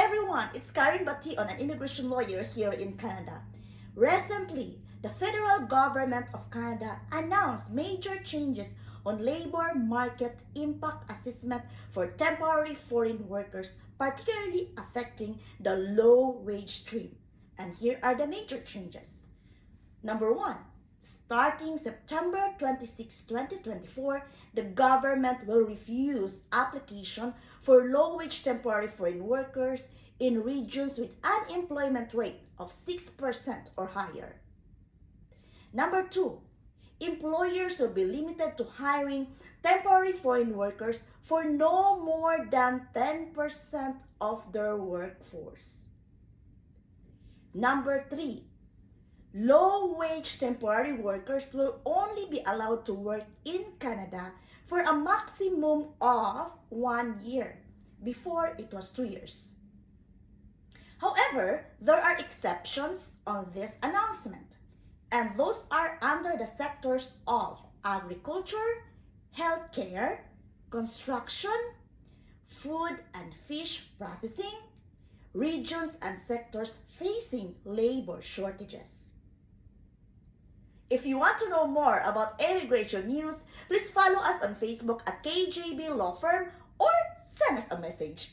everyone, it's Karen Bation, an immigration lawyer here in Canada. Recently, the federal government of Canada announced major changes on labor market impact assessment for temporary foreign workers, particularly affecting the low-wage stream. And here are the major changes. Number one, starting September 26, 2024, the government will refuse application for low-wage temporary foreign workers in regions with unemployment rate of 6% or higher. Number two, employers will be limited to hiring temporary foreign workers for no more than 10% of their workforce. Number three, low-wage temporary workers will only be allowed to work in Canada for a maximum of 1 year. Before, it was 2 years. However, there are exceptions on this announcement, and those are under the sectors of agriculture, healthcare, construction, food and fish processing, regions and sectors facing labor shortages. If you want to know more about immigration news, please follow us on Facebook at KJB Law Firm or send us a message.